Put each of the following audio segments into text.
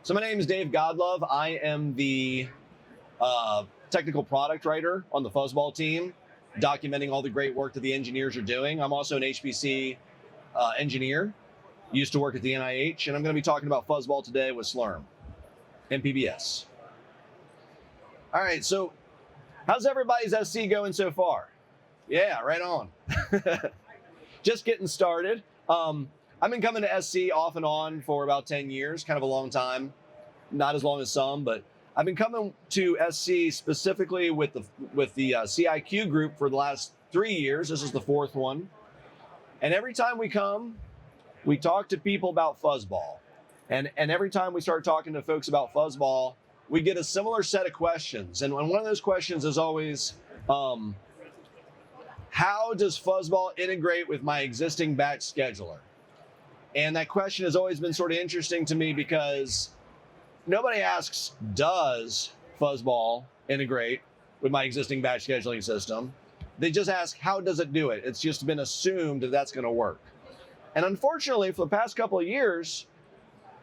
So my name is Dave Godlove. I am the technical product writer on the Fuzzball team, documenting all the great work that the engineers are doing. I'm also an HPC engineer, used to work at the NIH, and I'm going to be talking about Fuzzball today with Slurm and PBS. All right, so how's everybody's SC going so far? Yeah, right on. Just getting started. I've been coming to SC off and on for about 10 years, kind of a long time. Not as long as some, but I've been coming to SC specifically with the CIQ group for the last 3 years. This is the fourth one. And every time we come, we talk to people about Fuzzball. And every time we start talking to folks about Fuzzball, we get a similar set of questions. And one of those questions is always, how does Fuzzball integrate with my existing batch scheduler? And that question has always been sort of interesting to me because nobody asks, does Fuzzball integrate with my existing batch scheduling system? They just ask, how does it do it? It's just been assumed that that's going to work. And unfortunately, for the past couple of years,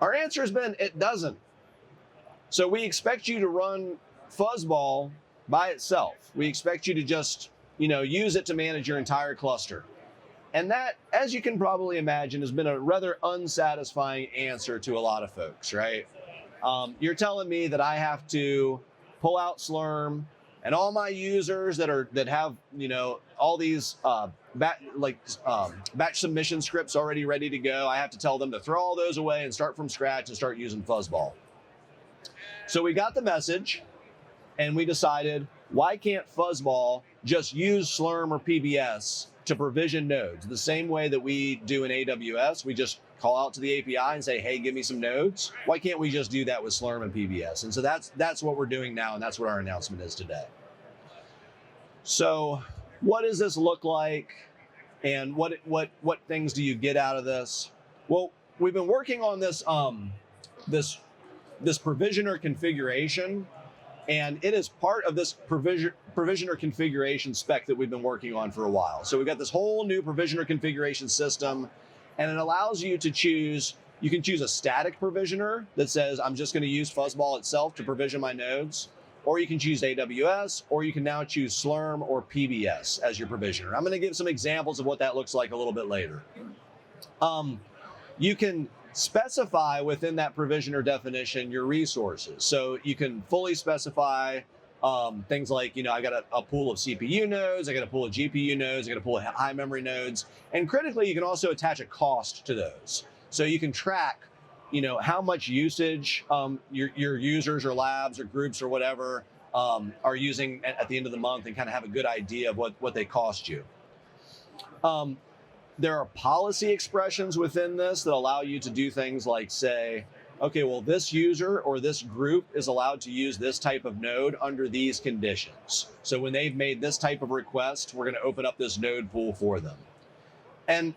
our answer has been, it doesn't. So we expect you to run Fuzzball by itself. We expect you to just, use it to manage your entire cluster. And that, as you can probably imagine, has been a rather unsatisfying answer to a lot of folks, right? You're telling me that I have to pull out Slurm and all my users that have, all these batch submission scripts already ready to go. I have to tell them to throw all those away and start from scratch and start using Fuzzball. So we got the message and we decided, why can't Fuzzball just use Slurm or PBS to provision nodes the same way that we do in AWS? We just call out to the API and say, hey, give me some nodes. Why can't we just do that with Slurm and PBS? And so that's what we're doing now, and that's what our announcement is today. So what does this look like, and what things do you get out of this? Well, we've been working on this this provisioner configuration, and it is part of this provisioner configuration spec that we've been working on for a while. So we've got this whole new provisioner configuration system, and it allows you to choose, you can choose a static provisioner that says, I'm just going to use Fuzzball itself to provision my nodes, or you can choose AWS, or you can now choose Slurm or PBS as your provisioner. I'm going to give some examples of what that looks like a little bit later. You can specify within that provisioner definition your resources. So you can fully specify things like, I got a pool of CPU nodes, I got a pool of GPU nodes, I got a pool of high memory nodes. And critically, you can also attach a cost to those. So you can track, how much usage your users or labs or groups or whatever are using at the end of the month, and kind of have a good idea of what they cost you. There are policy expressions within this that allow you to do things like say, okay, well, this user or this group is allowed to use this type of node under these conditions. So when they've made this type of request, we're going to open up this node pool for them. And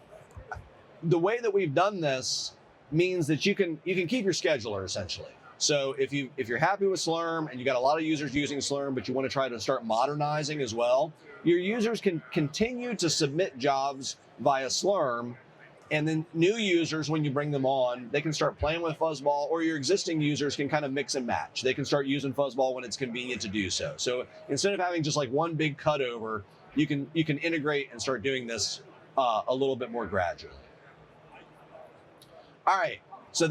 the way that we've done this means that you can keep your scheduler essentially. So if you're happy with Slurm and you got a lot of users using Slurm, but you want to try to start modernizing as well, your users can continue to submit jobs via Slurm, and then new users, when you bring them on, they can start playing with Fuzzball, or your existing users can kind of mix and match. They can start using Fuzzball when it's convenient to do so. So instead of having just like one big cutover, you can integrate and start doing this a little bit more gradually. All right, so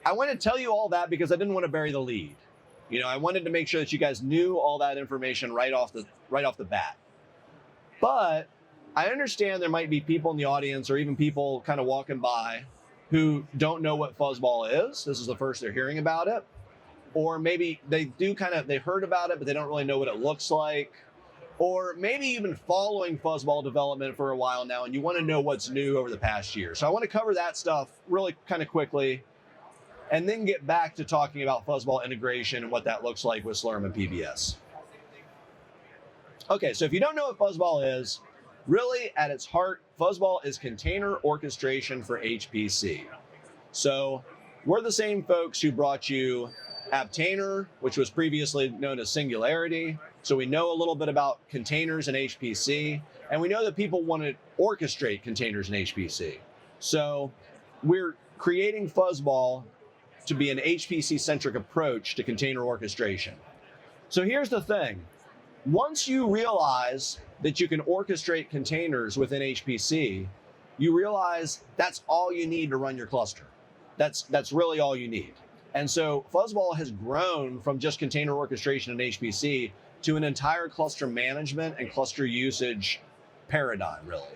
I want to tell you all that because I didn't want to bury the lead. I wanted to make sure that you guys knew all that information right off the bat. But I understand there might be people in the audience, or even people kind of walking by, who don't know what Fuzzball is. This is the first they're hearing about it. Or maybe they heard about it, but they don't really know what it looks like. Or maybe you've been following Fuzzball development for a while now and you want to know what's new over the past year. So I want to cover that stuff really kind of quickly, and then get back to talking about Fuzzball integration and what that looks like with Slurm and PBS. Okay, so if you don't know what Fuzzball is, really at its heart, Fuzzball is container orchestration for HPC. So we're the same folks who brought you Aptainer, which was previously known as Singularity. So we know a little bit about containers in HPC, and we know that people want to orchestrate containers in HPC. So we're creating Fuzzball to be an HPC-centric approach to container orchestration. So here's the thing. Once you realize that you can orchestrate containers within HPC, you realize that's all you need to run your cluster. That's really all you need. And so Fuzzball has grown from just container orchestration in HPC to an entire cluster management and cluster usage paradigm, really.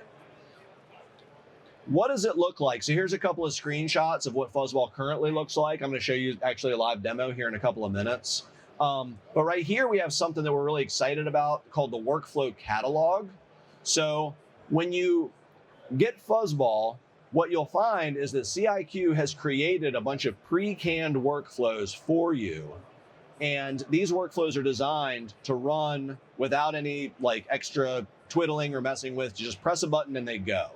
What does it look like? So here's a couple of screenshots of what Fuzzball currently looks like. I'm going to show you actually a live demo here in a couple of minutes. But right here we have something that we're really excited about called the workflow catalog. So when you get Fuzzball, what you'll find is that CIQ has created a bunch of pre-canned workflows for you. And these workflows are designed to run without any like extra twiddling or messing with. You just press a button and they go.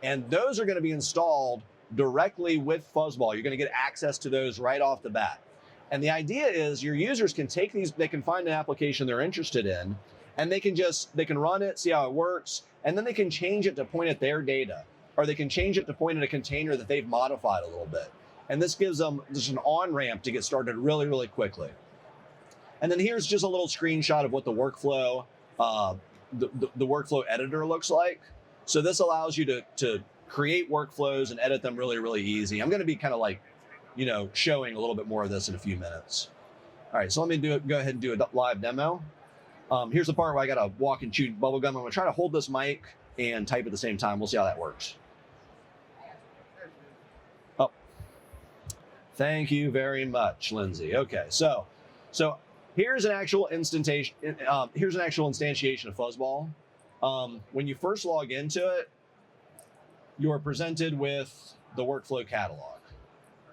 And those are going to be installed directly with Fuzzball. You're going to get access to those right off the bat. And the idea is your users can take these, they can find an application they're interested in, and they can run it, see how it works, and then they can change it to point at their data, or they can change it to point at a container that they've modified a little bit. And this gives them just an on-ramp to get started really, really quickly. And then here's just a little screenshot of what the workflow, the workflow editor looks like. So this allows you to create workflows and edit them really, really easy. I'm going to be kind of like, you know, showing a little bit more of this in a few minutes. All right, so let me go ahead and do a live demo. Here's the part where I got to walk and chew bubble gum. I'm going to try to hold this mic and type at the same time. We'll see how that works. Oh, thank you very much, Lindsay. Okay, so here's an actual instantiation. Here's an actual instantiation of Fuzzball. When you first log into it, you are presented with the workflow catalog.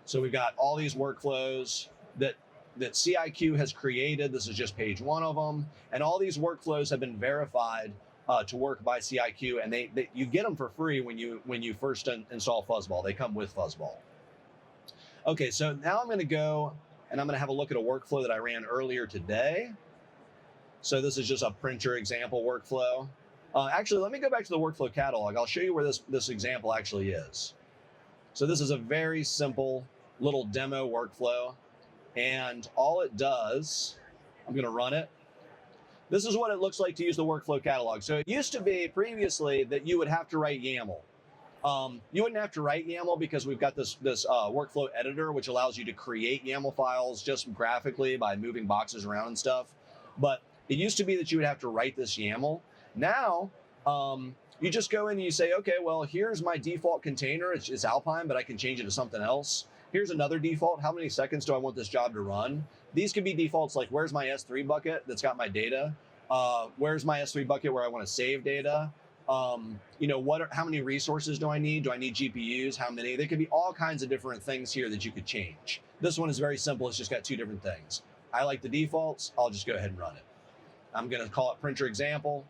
So we've got all these workflows that CIQ has created. This is just page one of them. And all these workflows have been verified to work by CIQ. And you get them for free when you first install Fuzzball. They come with Fuzzball. Okay, so now I'm going to go and I'm going to have a look at a workflow that I ran earlier today. So this is just a printer example workflow. Actually, let me go back to the workflow catalog. I'll show you where this example actually is. So this is a very simple little demo workflow. And all it does, I'm going to run it. This is what it looks like to use the workflow catalog. So it used to be previously that you would have to write YAML. You wouldn't have to write YAML because we've got this workflow editor, which allows you to create YAML files just graphically by moving boxes around and stuff. But it used to be that you would have to write this YAML. Now, you just go in and you say, okay, well, here's my default container. It's Alpine, but I can change it to something else. Here's another default. How many seconds do I want this job to run? These could be defaults like, where's my S3 bucket that's got my data? Where's my S3 bucket where I want to save data? You know, how many resources do I need? Do I need GPUs? How many? There could be all kinds of different things here that you could change. This one is very simple. It's just got two different things. I like the defaults. I'll just go ahead and run it. I'm going to call it printer example.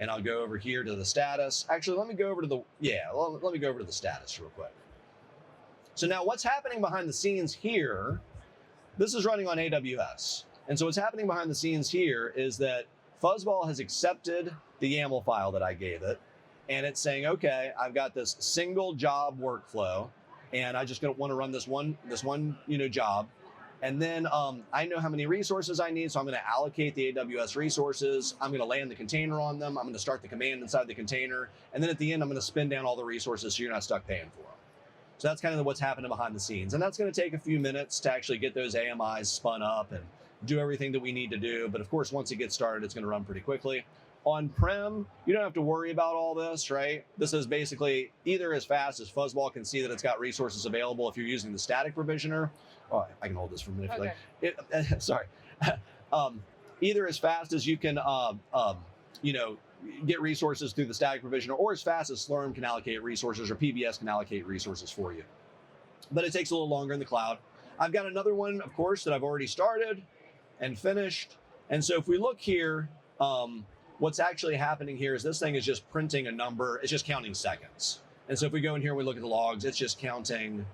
And I'll go over here to the status. Actually, let me go over to the status real quick. So now what's happening behind the scenes here, this is running on AWS. And so what's happening behind the scenes here is that Fuzzball has accepted the YAML file that I gave it. And it's saying, okay, I've got this single job workflow and I just want to run this one job. And then I know how many resources I need, so I'm going to allocate the AWS resources. I'm going to land the container on them. I'm going to start the command inside the container. And then at the end, I'm going to spin down all the resources so you're not stuck paying for them. So that's kind of what's happening behind the scenes. And that's going to take a few minutes to actually get those AMIs spun up and do everything that we need to do. But of course, once it gets started, it's going to run pretty quickly. On-prem, you don't have to worry about all this, right? This is basically either as fast as Fuzzball can see that it's got resources available if you're using the static provisioner. Oh, I can hold this for a minute if you like. Sorry. Either as fast as you can, get resources through the static provisioner, or as fast as Slurm can allocate resources or PBS can allocate resources for you. But it takes a little longer in the cloud. I've got another one, of course, that I've already started and finished. And so if we look here, what's actually happening here is this thing is just printing a number. It's just counting seconds. And so if we go in here and we look at the logs, it's just counting,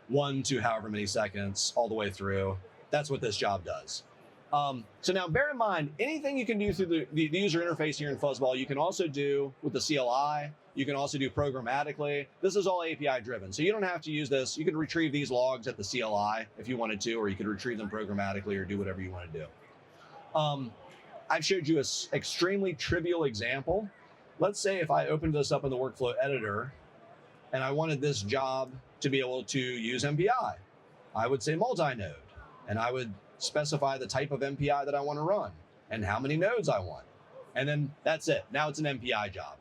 1 to however many seconds all the way through. That's what this job does. So now bear in mind, anything you can do through the user interface here in Fuzzball, you can also do with the CLI. You can also do programmatically. This is all API driven, so you don't have to use this. You could retrieve these logs at the CLI if you wanted to, or you could retrieve them programmatically or do whatever you want to do. I've showed you an extremely trivial example. Let's say if I opened this up in the workflow editor and I wanted this job to be able to use MPI, I would say multi-node, and I would specify the type of MPI that I want to run and how many nodes I want. And then that's it. Now it's an MPI job.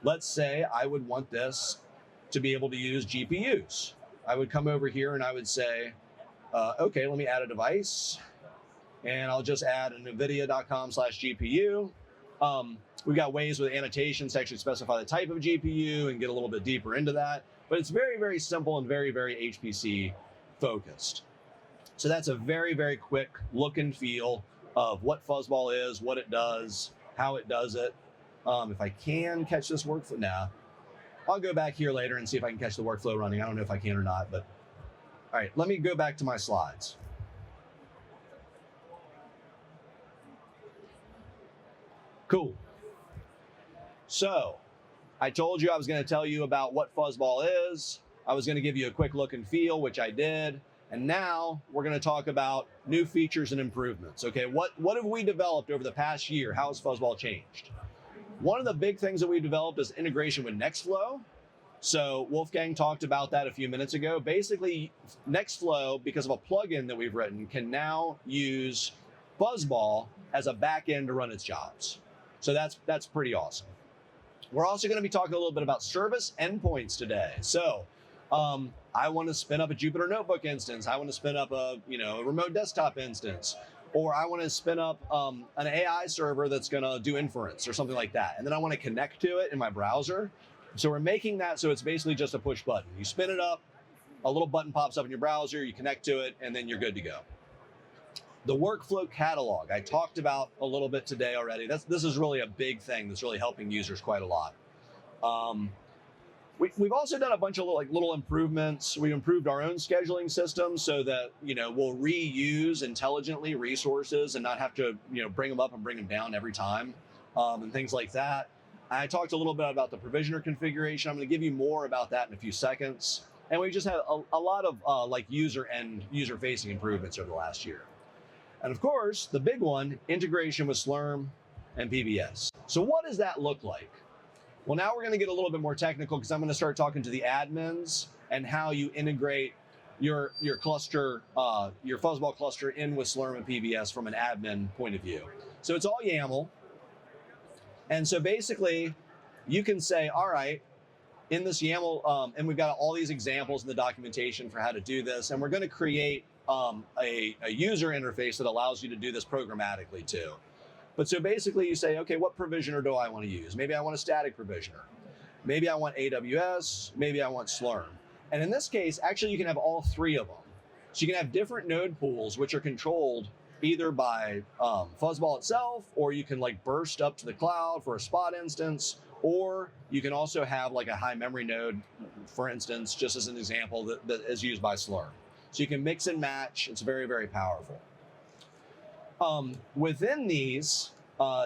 Let's say I would want this to be able to use GPUs. I would come over here and I would say, okay, let me add a device. And I'll just add a nvidia.com/GPU. We've got ways with annotations to actually specify the type of GPU and get a little bit deeper into that. But it's very, very simple and very, very HPC focused. So that's a very, very quick look and feel of what Fuzzball is, what it does, how it does it. If I can catch this workflow now, I'll go back here later and see if I can catch the workflow running. I don't know if I can or not, but all right, let me go back to my slides. Cool. So I told you I was going to tell you about what Fuzzball is. I was going to give you a quick look and feel, which I did. And now we're going to talk about new features and improvements. Okay, what have we developed over the past year? How has Fuzzball changed? One of the big things that we developed is integration with Nextflow. So Wolfgang talked about that a few minutes ago. Basically, Nextflow, because of a plugin that we've written, can now use Fuzzball as a backend to run its jobs. So that's pretty awesome. We're also going to be talking a little bit about service endpoints today. So I want to spin up a Jupyter Notebook instance. I want to spin up a remote desktop instance, or I want to spin up an AI server that's going to do inference or something like that. And then I want to connect to it in my browser. So we're making that so it's basically just a push button. You spin it up, a little button pops up in your browser, you connect to it, and then you're good to go. The workflow catalog, I talked about a little bit today already. This is really a big thing that's really helping users quite a lot. We've also done a bunch of little improvements. We improved our own scheduling system so that we'll reuse intelligently resources and not have to bring them up and bring them down every time, and things like that. I talked a little bit about the provisioner configuration. I'm going to give you more about that in a few seconds. And we just had a lot of user-facing improvements over the last year. And of course, the big one, integration with Slurm and PBS. So what does that look like? Well, now we're going to get a little bit more technical because I'm going to start talking to the admins and how you integrate your cluster, your Fuzzball cluster in with Slurm and PBS from an admin point of view. So it's all YAML. And so basically, you can say, all right, in this YAML, and we've got all these examples in the documentation for how to do this, and we're going to create a user interface that allows you to do this programmatically too. But so basically you say, okay, what provisioner do I want to use? Maybe I want a static provisioner. Maybe I want AWS, maybe I want Slurm. And in this case, actually you can have all three of them. So you can have different node pools which are controlled either by Fuzzball itself, or you can burst up to the cloud for a spot instance, or you can also have a high memory node, for instance, just as an example that is used by Slurm. So you can mix and match. It's very, very powerful. Within these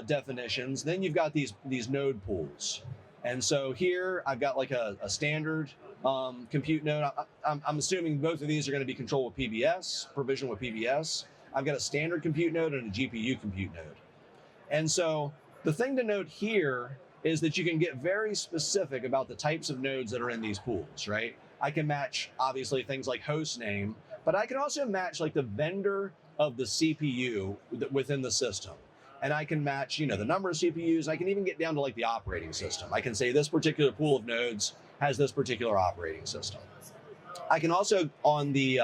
definitions, then you've got these node pools. And so here I've got a standard compute node. I'm assuming both of these are going to be controlled with PBS, provisioned with PBS. I've got a standard compute node and a GPU compute node. And so the thing to note here is that you can get very specific about the types of nodes that are in these pools, right? I can match, obviously, things like host name, but I can also match the vendor of the CPU within the system. And I can match, the number of CPUs. I can even get down to the operating system. I can say this particular pool of nodes has this particular operating system. I can also, on the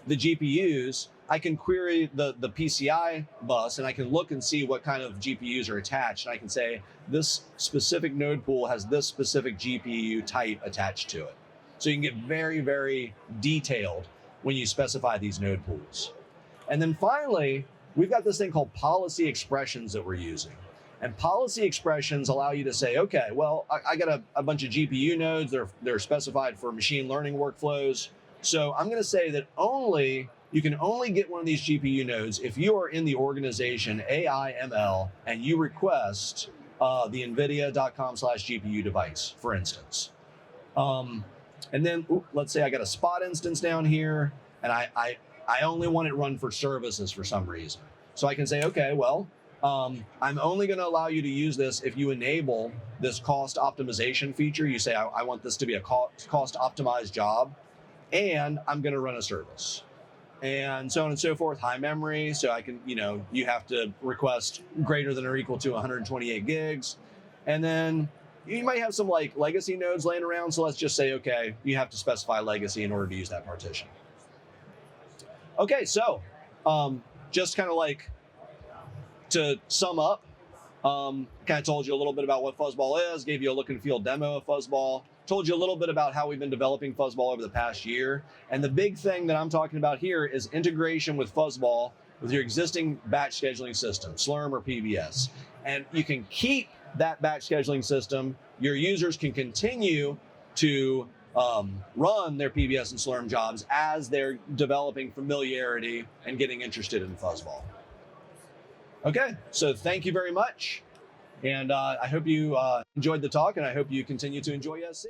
GPUs, I can query the PCI bus and I can look and see what kind of GPUs are attached. And I can say this specific node pool has this specific GPU type attached to it. So you can get very, very detailed when you specify these node pools. And then finally, we've got this thing called policy expressions that we're using. And policy expressions allow you to say, okay, well, I got a bunch of GPU nodes. They're specified for machine learning workflows. So I'm going to say that only You can only get one of these GPU nodes if you are in the organization AIML and you request the nvidia.com/GPU device, for instance. And then let's say I got a spot instance down here, and I only want it run for services for some reason. So I can say, okay, well, I'm only going to allow you to use this if you enable this cost optimization feature. You say, I want this to be a cost optimized job, and I'm going to run a service. And so on and so forth, high memory. So I can, you have to request greater than or equal to 128 gigs. And then you might have some like legacy nodes laying around. So let's just say, okay, you have to specify legacy in order to use that partition. Okay, so just kind of like to sum up, kind of told you a little bit about what Fuzzball is, gave you a look and feel demo of Fuzzball, told you a little bit about how we've been developing Fuzzball over the past year. And the big thing that I'm talking about here is integration with Fuzzball with your existing batch scheduling system, Slurm or PBS. And you can keep that batch scheduling system. Your users can continue to run their PBS and Slurm jobs as they're developing familiarity and getting interested in Fuzzball. Okay, so thank you very much. And I hope you enjoyed the talk, and I hope you continue to enjoy ESC.